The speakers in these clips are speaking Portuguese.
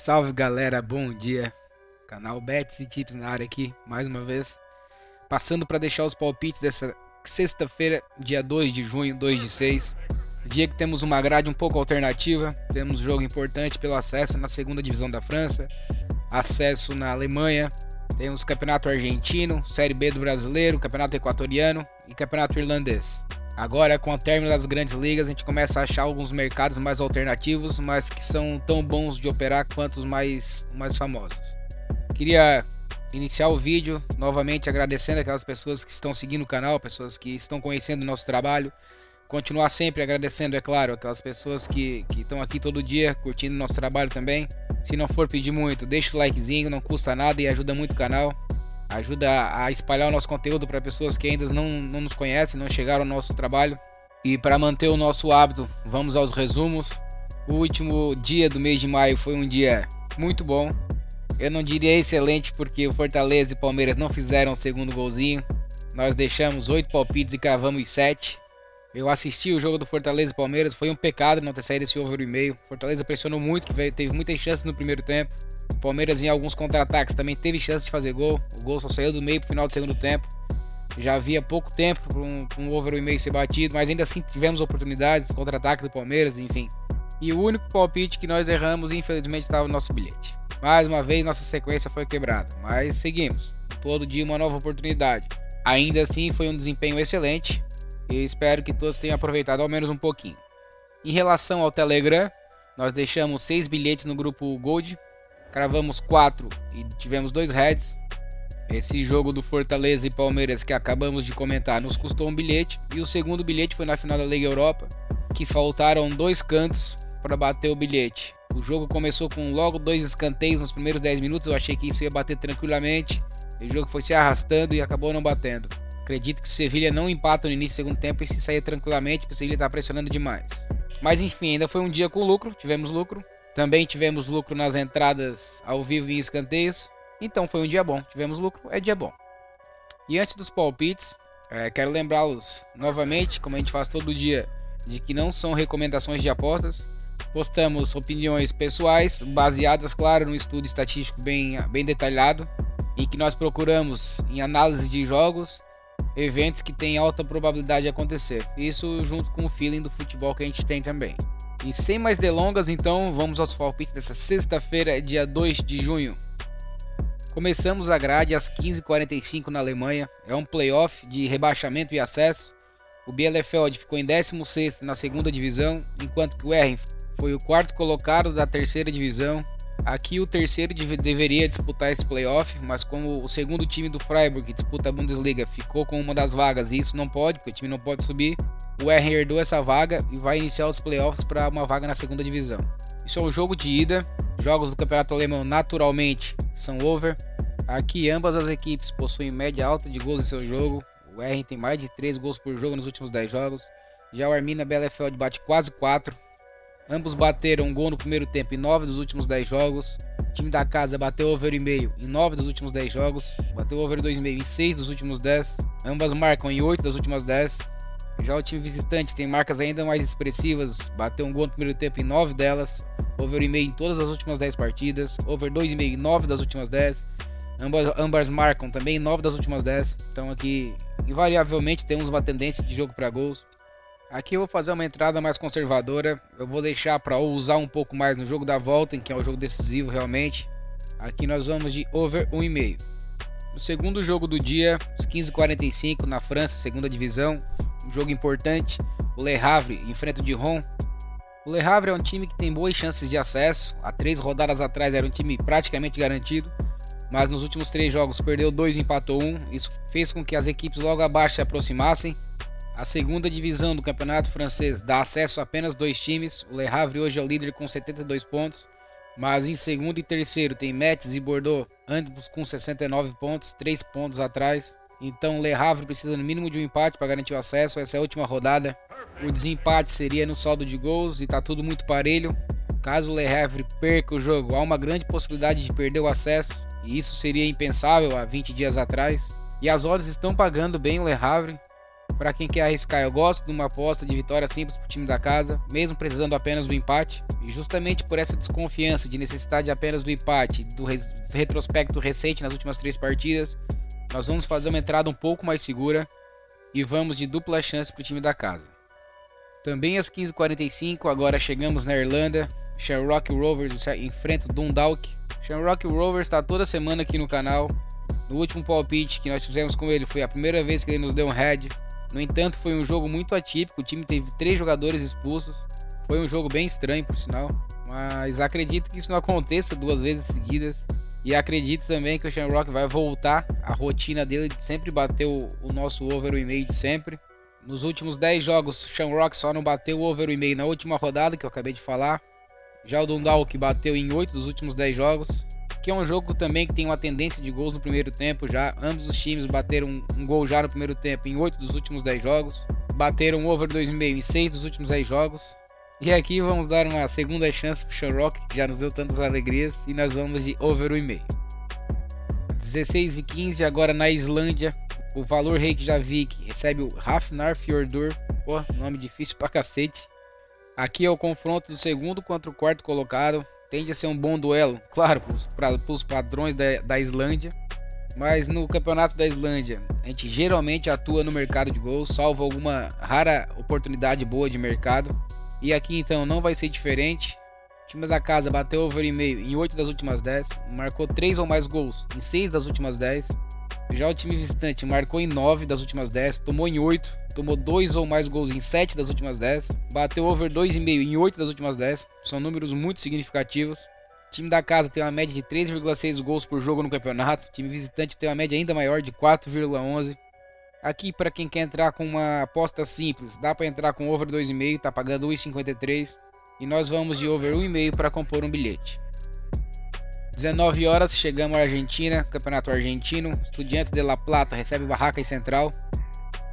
Salve galera, bom dia. Canal Bets e Tips na área aqui, mais uma vez. Passando para deixar os palpites dessa sexta-feira, dia 2 de junho, 2 de 6. Dia que temos uma grade um pouco alternativa. Temos jogo importante pelo acesso na segunda divisão da França, acesso na Alemanha. Temos campeonato argentino, Série B do brasileiro, campeonato equatoriano e campeonato irlandês. Agora, com o término das grandes ligas, a gente começa a achar alguns mercados mais alternativos, mas que são tão bons de operar quanto os mais famosos. Queria iniciar o vídeo novamente agradecendo aquelas pessoas que estão seguindo o canal, pessoas que estão conhecendo o nosso trabalho. Continuar sempre agradecendo, é claro, aquelas pessoas que estão aqui todo dia curtindo o nosso trabalho também. Se não for pedir muito, deixa o likezinho, não custa nada e ajuda muito o canal. Ajuda a espalhar o nosso conteúdo para pessoas que ainda não nos conhecem, não chegaram ao nosso trabalho. E para manter o nosso hábito, vamos aos resumos. O último dia do mês de maio foi um dia muito bom. Eu não diria excelente porque o Fortaleza e Palmeiras não fizeram o segundo golzinho. Nós deixamos 8 palpites e cravamos 7. Eu assisti o jogo do Fortaleza e Palmeiras, foi um pecado não ter saído esse over e meio. Fortaleza pressionou muito, teve muitas chances no primeiro tempo. O Palmeiras em alguns contra-ataques também teve chance de fazer gol. O gol só saiu do meio pro final do segundo tempo. Já havia pouco tempo para um over e meio ser batido, mas ainda assim tivemos oportunidades, contra-ataque do Palmeiras, enfim. E o único palpite que nós erramos, infelizmente, estava no nosso bilhete. Mais uma vez nossa sequência foi quebrada, mas seguimos. Todo dia uma nova oportunidade. Ainda assim foi um desempenho excelente. E espero que todos tenham aproveitado ao menos um pouquinho. Em relação ao Telegram, nós deixamos 6 bilhetes no grupo Gold, cravamos 4 e tivemos 2 heads. Esse jogo do Fortaleza e Palmeiras que acabamos de comentar nos custou um bilhete, e o segundo bilhete foi na final da Liga Europa, que faltaram 2 cantos para bater o bilhete. O jogo começou com logo 2 escanteios nos primeiros 10 minutos, eu achei que isso ia bater tranquilamente. O jogo foi se arrastando e acabou não batendo. Acredito que o Sevilha não empata no início do segundo tempo e se sair tranquilamente, porque o Sevilha está pressionando demais. Mas enfim, ainda foi um dia com lucro, tivemos lucro. Também tivemos lucro nas entradas ao vivo e em escanteios. Então foi um dia bom, tivemos lucro, é dia bom. E antes dos palpites, quero lembrá-los novamente, como a gente faz todo dia, de que não são recomendações de apostas. Postamos opiniões pessoais, baseadas, claro, num estudo estatístico bem detalhado, em que nós procuramos em análise de jogos, eventos que têm alta probabilidade de acontecer. Isso junto com o feeling do futebol que a gente tem também. E sem mais delongas, então, vamos aos palpites dessa sexta-feira, dia 2 de junho. Começamos a grade às 15h45 na Alemanha. É um playoff de rebaixamento e acesso. O Bielefeld ficou em 16º na segunda divisão, enquanto que o Erren foi o quarto colocado da terceira divisão. Aqui o terceiro deveria disputar esse playoff, mas como o segundo time do Freiburg, que disputa a Bundesliga, ficou com uma das vagas e isso não pode, porque o time não pode subir, o Erren herdou essa vaga e vai iniciar os playoffs para uma vaga na segunda divisão. Isso é um jogo de ida, jogos do campeonato alemão naturalmente são over. Aqui ambas as equipes possuem média alta de gols em seu jogo, o Erren tem mais de 3 gols por jogo nos últimos 10 jogos, já o Arminia Bielefeld bate quase 4. Ambos bateram um gol no primeiro tempo em 9 dos últimos 10 jogos. O time da casa bateu over e meio em 9 dos últimos 10 jogos. Bateu over 2,5 em 6 dos últimos 10. Ambas marcam em 8 das últimas 10. Já o time visitante tem marcas ainda mais expressivas. Bateu um gol no primeiro tempo em 9 delas. Over e meio em todas as últimas 10 partidas. Over 2,5 em 9 das últimas 10. Ambas marcam também em 9 das últimas 10. Então aqui, invariavelmente, temos uma tendência de jogo para gols. Aqui eu vou fazer uma entrada mais conservadora. Eu vou deixar para usar um pouco mais no jogo da volta, em que é o jogo decisivo realmente. Aqui nós vamos de over 1,5. No segundo jogo do dia, às 15h45 na França, segunda divisão. Um jogo importante. O Le Havre enfrenta o Dijon. O Le Havre é um time que tem boas chances de acesso. Há 3 rodadas atrás era um time praticamente garantido, mas nos últimos 3 jogos perdeu 2 e empatou 1. Isso fez com que as equipes logo abaixo se aproximassem. A segunda divisão do campeonato francês dá acesso a apenas 2 times. O Le Havre hoje é o líder com 72 pontos, mas em segundo e terceiro tem Metz e Bordeaux, ambos com 69 pontos, 3 pontos atrás. Então o Le Havre precisa no mínimo de um empate para garantir o acesso. Essa é a última rodada. O desempate seria no saldo de gols e está tudo muito parelho. Caso o Le Havre perca o jogo, há uma grande possibilidade de perder o acesso, e isso seria impensável há 20 dias atrás. E as odds estão pagando bem o Le Havre. Para quem quer arriscar, eu gosto de uma aposta de vitória simples para o time da casa, mesmo precisando apenas do empate. E justamente por essa desconfiança de necessidade apenas do empate, do retrospecto recente nas últimas 3 partidas, nós vamos fazer uma entrada um pouco mais segura e vamos de dupla chance para o time da casa. Também às 15h45, agora chegamos na Irlanda. Shamrock Rovers enfrenta o Dundalk. Shamrock Rovers está toda semana aqui no canal. No último palpite que nós fizemos com ele foi a primeira vez que ele nos deu um head. No entanto, foi um jogo muito atípico. O time teve 3 jogadores expulsos. Foi um jogo bem estranho, por sinal. Mas acredito que isso não aconteça 2 vezes seguidas. E acredito também que o Shamrock vai voltar à rotina dele de sempre bater o nosso over 1,5 de sempre. Nos últimos 10 jogos, o Shamrock só não bateu o over 1,5 na última rodada, que eu acabei de falar. Já o Dundalk bateu em 8 dos últimos 10 jogos. Que é um jogo também que tem uma tendência de gols no primeiro tempo já. Ambos os times bateram um gol já no primeiro tempo em 8 dos últimos 10 jogos. Bateram over 2,5 em 6 dos últimos 10 jogos. E aqui vamos dar uma segunda chance para o Shamrock, que já nos deu tantas alegrias. E nós vamos de over 1,5. 16h15 agora na Islândia. O Valur Reykjavik recebe o Hafnarfjordur. Pô, nome difícil pra cacete. Aqui é o confronto do segundo contra o quarto colocado. Tende a ser um bom duelo, claro, para os padrões da Islândia. Mas no campeonato da Islândia, a gente geralmente atua no mercado de gols, salvo alguma rara oportunidade boa de mercado. E aqui então não vai ser diferente. O time da casa bateu over 1,5 em 8 das últimas 10. Marcou 3 ou mais gols em 6 das últimas 10. Já o time visitante marcou em 9 das últimas 10, tomou em 8, tomou 2 ou mais gols em 7 das últimas 10, bateu over 2,5 em 8 das últimas 10, são números muito significativos. O time da casa tem uma média de 3,6 gols por jogo no campeonato, o time visitante tem uma média ainda maior de 4,11. Aqui, para quem quer entrar com uma aposta simples, dá para entrar com over 2,5, tá pagando 1,53, e nós vamos de over 1,5 para compor um bilhete. 19 horas, chegamos à Argentina, campeonato argentino. Estudiantes de La Plata recebe Barracas Central.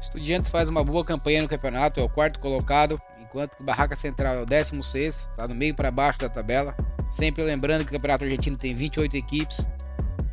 Estudiantes faz uma boa campanha no campeonato, é o quarto colocado, enquanto que Barracas Central é o 16º, está no meio para baixo da tabela. Sempre lembrando que o campeonato argentino tem 28 equipes.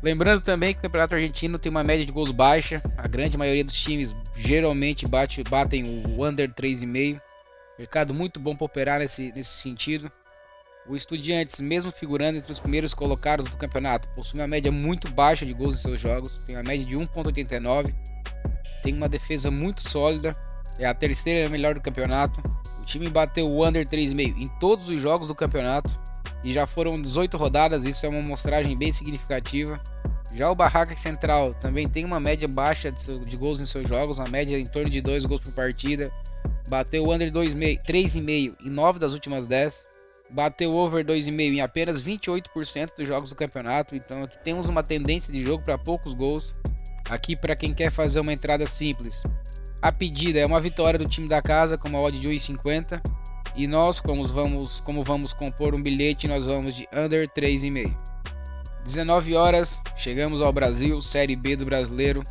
Lembrando também que o campeonato argentino tem uma média de gols baixa, a grande maioria dos times geralmente batem o under 3,5. Mercado muito bom para operar nesse sentido. O Estudiantes, mesmo figurando entre os primeiros colocados do campeonato, possui uma média muito baixa de gols em seus jogos, tem uma média de 1,89, tem uma defesa muito sólida, é a terceira melhor do campeonato. O time bateu o under 3,5 em todos os jogos do campeonato e já foram 18 rodadas, isso é uma amostragem bem significativa. Já o Barracas Central também tem uma média baixa de gols em seus jogos, uma média em torno de 2 gols por partida, bateu o under 3,5 em 9 das últimas 10. Bateu over 2,5 em apenas 28% dos jogos do campeonato. Então aqui temos uma tendência de jogo para poucos gols. Aqui para quem quer fazer uma entrada simples, a pedida é uma vitória do time da casa com uma odd de 1,50. E nós, como vamos compor um bilhete, nós vamos de under 3,5. 19 horas, chegamos ao Brasil, Série B do Brasileiro.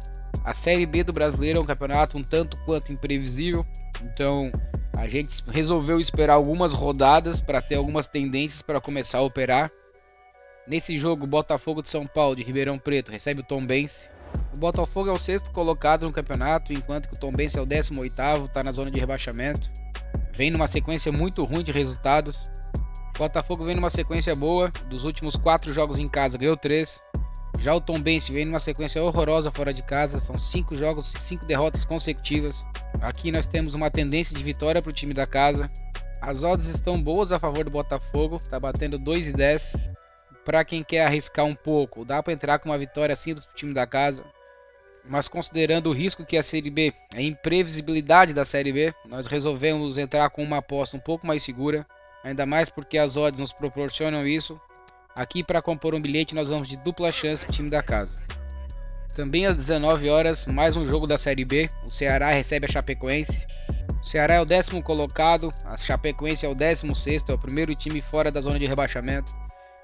A Série B do Brasileiro é um campeonato um tanto quanto imprevisível. Então a gente resolveu esperar algumas rodadas para ter algumas tendências para começar a operar. Nesse jogo, o Botafogo de São Paulo de Ribeirão Preto recebe o Tombense. O Botafogo é o 6º colocado no campeonato, enquanto que o Tombense é o 18º, está na zona de rebaixamento. Vem numa sequência muito ruim de resultados. O Botafogo vem numa sequência boa, dos últimos 4 jogos em casa ganhou 3. Já o Tombense vem numa sequência horrorosa fora de casa, são 5 jogos e 5 derrotas consecutivas. Aqui nós temos uma tendência de vitória para o time da casa. As odds estão boas a favor do Botafogo, está batendo 2,10. Para quem quer arriscar um pouco, dá para entrar com uma vitória simples para o time da casa. Mas considerando o risco que é a Série B, a imprevisibilidade da Série B, nós resolvemos entrar com uma aposta um pouco mais segura. Ainda mais porque as odds nos proporcionam isso. Aqui para compor um bilhete nós vamos de dupla chance para o time da casa. Também às 19 horas, mais um jogo da Série B. O Ceará recebe a Chapecoense. O Ceará é o 10º colocado, a Chapecoense é o 16º, é o primeiro time fora da zona de rebaixamento.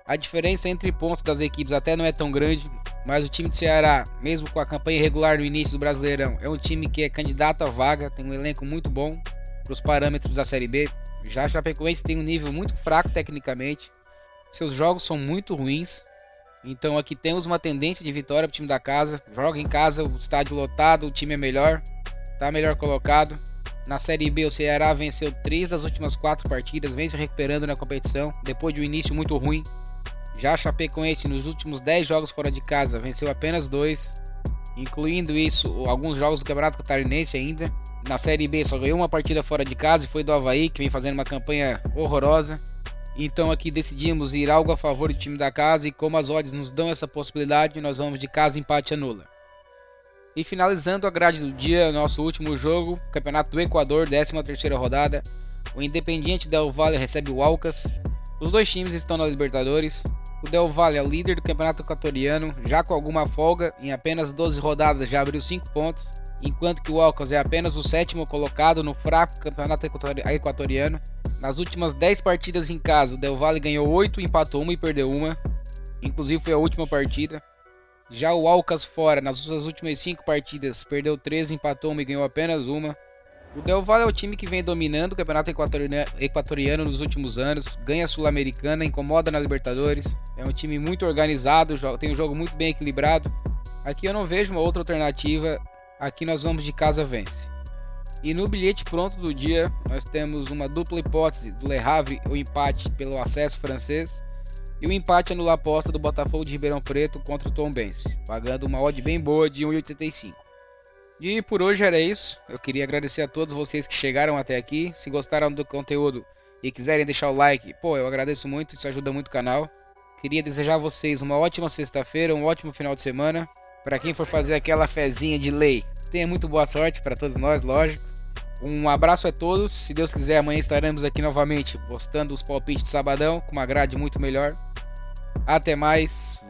A diferença entre pontos das equipes até não é tão grande, mas o time do Ceará, mesmo com a campanha irregular no início do Brasileirão, é um time que é candidato à vaga, tem um elenco muito bom para os parâmetros da Série B. Já a Chapecoense tem um nível muito fraco tecnicamente, seus jogos são muito ruins, então aqui temos uma tendência de vitória para o time da casa. Joga em casa, o estádio lotado, o time é melhor. tá melhor colocado. Na Série B, o Ceará venceu 3 das últimas 4 partidas, vem se recuperando na competição, depois de um início muito ruim. Já a Chapecoense, nos últimos 10 jogos fora de casa, venceu apenas 2, incluindo isso alguns jogos do Campeonato Catarinense ainda. Na Série B, só ganhou uma partida fora de casa e foi do Avaí, que vem fazendo uma campanha horrorosa. Então aqui decidimos ir algo a favor do time da casa, e como as odds nos dão essa possibilidade, nós vamos de casa empate anula. E finalizando a grade do dia, nosso último jogo, Campeonato do Equador, 13ª rodada. O Independiente Del Valle recebe o Aucas. Os dois times estão na Libertadores. O Del Valle é o líder do Campeonato Equatoriano, já com alguma folga, em apenas 12 rodadas já abriu 5 pontos, enquanto que o Aucas é apenas o 7º colocado no fraco Campeonato Equatoriano. Nas últimas 10 partidas em casa, o Del Valle ganhou 8, empatou 1 e perdeu 1. Inclusive foi a última partida. Já o Aucas fora, nas suas últimas 5 partidas, perdeu 13, empatou 1 e ganhou apenas 1. O Del Valle é o time que vem dominando o Campeonato Equatoriano nos últimos anos, ganha a Sul-Americana, incomoda na Libertadores. É um time muito organizado, tem um jogo muito bem equilibrado. Aqui eu não vejo uma outra alternativa, aqui nós vamos de casa vence. E no bilhete pronto do dia, nós temos uma dupla hipótese do Le Havre, o empate pelo acesso francês, e o empate anula a aposta do Botafogo de Ribeirão Preto contra o Tombense, pagando uma odd bem boa de 1,85. E por hoje era isso. Eu queria agradecer a todos vocês que chegaram até aqui. Se gostaram do conteúdo e quiserem deixar o like, eu agradeço muito, isso ajuda muito o canal. Queria desejar a vocês uma ótima sexta-feira, um ótimo final de semana. Para quem for fazer aquela fezinha de lei, tenha muito boa sorte para todos nós, lógico. Um abraço a todos. Se Deus quiser, amanhã estaremos aqui novamente postando os palpites de sabadão com uma grade muito melhor. Até mais.